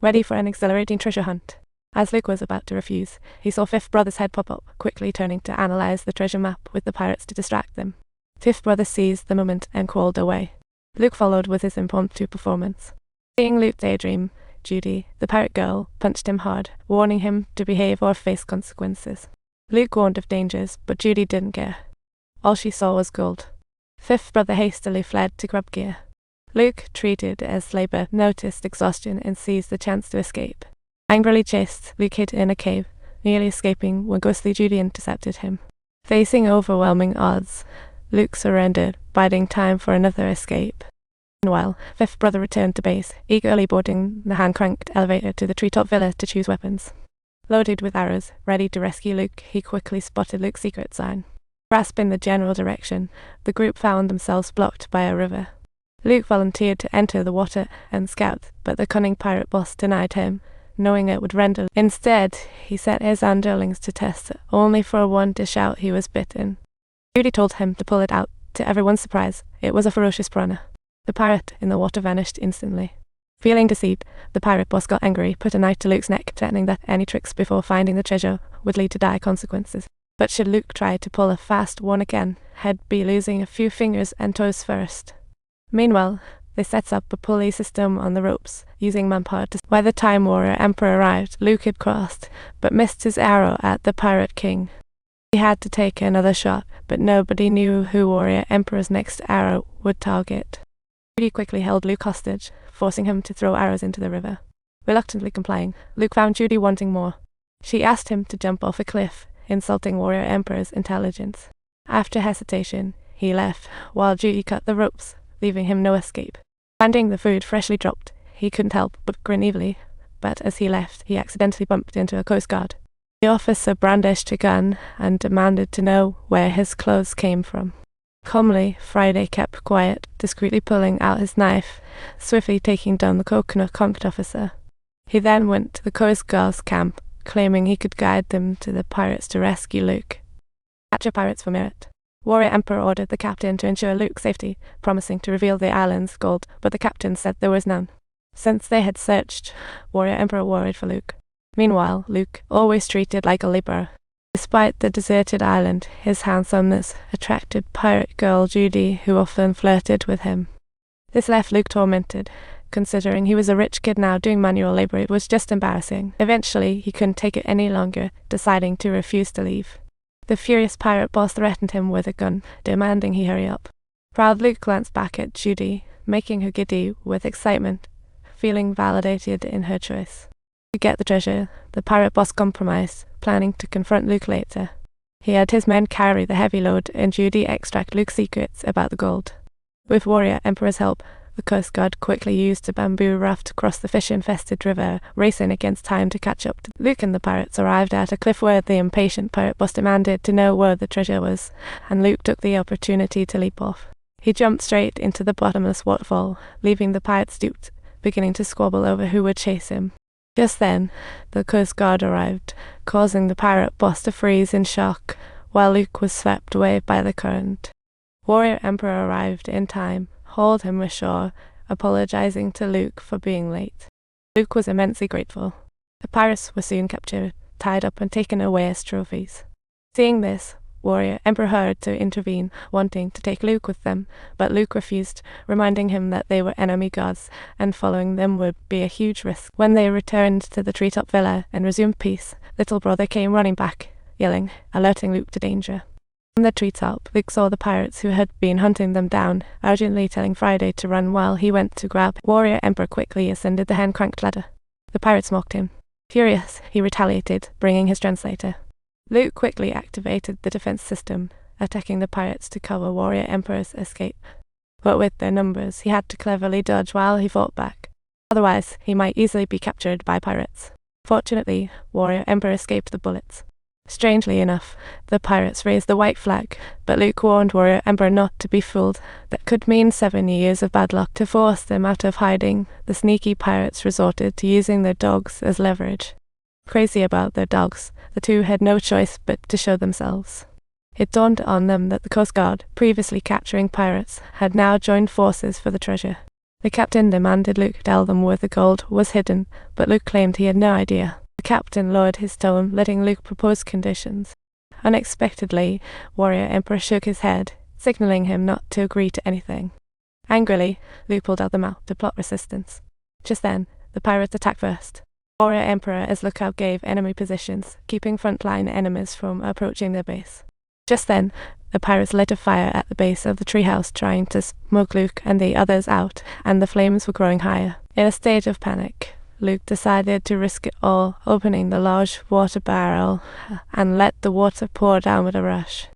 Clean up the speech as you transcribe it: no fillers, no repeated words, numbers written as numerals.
ready for an exhilarating treasure hunt. As Luke was about to refuse, he saw Fifth Brother's head pop up, quickly turning to analyze the treasure map with the pirates to distract them. Fifth Brother seized the moment and crawled away. Luke followed with his impromptu performance. Seeing Luke daydream, Judy, the pirate girl, punched him hard, warning him to behave or face consequences. Luke warned of dangers, but Judy didn't care. All she saw was gold. Fifth Brother hastily fled to grab gear. Luke, treated as labor, noticed exhaustion and seized the chance to escape. Angrily chased, Luke hid in a cave, nearly escaping when ghostly Judy intercepted him. Facing overwhelming odds, Luke surrendered, biding time for another escape. Meanwhile, Fifth Brother returned to base, eagerly boarding the hand-cranked elevator to the treetop villa to choose weapons. Loaded with arrows, ready to rescue Luke, he quickly spotted Luke's secret sign. Grasping the general direction, the group found themselves blocked by a river. Luke volunteered to enter the water and scout, but the cunning pirate boss denied him, knowing it would render. Instead, he sent his underlings to test, only for one to shout he was bitten. Judy told him to pull it out. To everyone's surprise, it was a ferocious piranha. The pirate in the water vanished instantly. Feeling deceived, the pirate boss got angry, put a knife to Luke's neck, threatening that any tricks before finding the treasure would lead to dire consequences. But should Luke try to pull a fast one again, he'd be losing a few fingers and toes first. Meanwhile, they set up a pulley system on the ropes, using manpower to... By the time Warrior Emperor arrived, Luke had crossed, but missed his arrow at the Pirate King. He had to take another shot, but nobody knew who Warrior Emperor's next arrow would target. Judy quickly held Luke hostage, forcing him to throw arrows into the river. Reluctantly complying, Luke found Judy wanting more. She asked him to jump off a cliff, insulting Warrior Emperor's intelligence. After hesitation, he left, while Judy cut the ropes, leaving him no escape. Finding the food freshly dropped, he couldn't help but grin evilly, but as he left, he accidentally bumped into a coast guard. The officer brandished a gun and demanded to know where his clothes came from. Calmly, Friday kept quiet, discreetly pulling out his knife, swiftly taking down the coconut-conked officer. He then went to the Coast Guard's camp, claiming he could guide them to the pirates to rescue Luke. Capture pirates for merit. Warrior Emperor ordered the captain to ensure Luke's safety, promising to reveal the island's gold, but the captain said there was none. Since they had searched, Warrior Emperor worried for Luke. Meanwhile, Luke, always treated like a laborer. Despite the deserted island, his handsomeness attracted pirate girl Judy, who often flirted with him. This left Luke tormented. Considering he was a rich kid now doing manual labor, it was just embarrassing. Eventually, he couldn't take it any longer, deciding to refuse to leave. The furious pirate boss threatened him with a gun, demanding he hurry up. Proud Luke glanced back at Judy, making her giddy with excitement, feeling validated in her choice. To get the treasure, the pirate boss compromised, planning to confront Luke later. He had his men carry the heavy load and Judy extract Luke's secrets about the gold. With Warrior Emperor's help, the Coast Guard quickly used a bamboo raft to cross the fish-infested river, racing against time to catch up. Luke and the pirates arrived at a cliff where the impatient pirate boss demanded to know where the treasure was, and Luke took the opportunity to leap off. He jumped straight into the bottomless waterfall, leaving the pirates duped, beginning to squabble over who would chase him. Just then, the Coast Guard arrived, causing the pirate boss to freeze in shock, while Luke was swept away by the current. Warrior Emperor arrived in time, hauled him ashore, apologizing to Luke for being late. Luke was immensely grateful. The pirates were soon captured, tied up and taken away as trophies. Seeing this, Warrior Emperor hurried to intervene, wanting to take Luke with them, but Luke refused, reminding him that they were enemy gods, and following them would be a huge risk. When they returned to the treetop villa and resumed peace, little brother came running back, yelling, alerting Luke to danger. From the treetop, Luke saw the pirates who had been hunting them down, urgently telling Friday to run while he went to grab. Warrior Emperor quickly ascended the hand-cranked ladder. The pirates mocked him. Furious, he retaliated, bringing his translator. Luke quickly activated the defense system, attacking the pirates to cover Warrior Emperor's escape. But with their numbers, he had to cleverly dodge while he fought back. Otherwise, he might easily be captured by pirates. Fortunately, Warrior Emperor escaped the bullets. Strangely enough, the pirates raised the white flag, but Luke warned Warrior Emperor not to be fooled. That could mean 7 years of bad luck. To force them out of hiding, the sneaky pirates resorted to using their dogs as leverage. Crazy about their dogs, the two had no choice but to show themselves. It dawned on them that the Coast Guard, previously capturing pirates, had now joined forces for the treasure. The captain demanded Luke tell them where the gold was hidden, but Luke claimed he had no idea. The captain lowered his tone, letting Luke propose conditions. Unexpectedly, Warrior Emperor shook his head, signaling him not to agree to anything. Angrily, Luke pulled out the map to plot resistance. Just then, the pirates attacked first. Warrior Emperor as Lookout gave enemy positions, keeping frontline enemies from approaching their base. Just then, the pirates lit a fire at the base of the treehouse, trying to smoke Luke and the others out, and the flames were growing higher. In a state of panic, Luke decided to risk it all, opening the large water barrel and let the water pour down with a rush.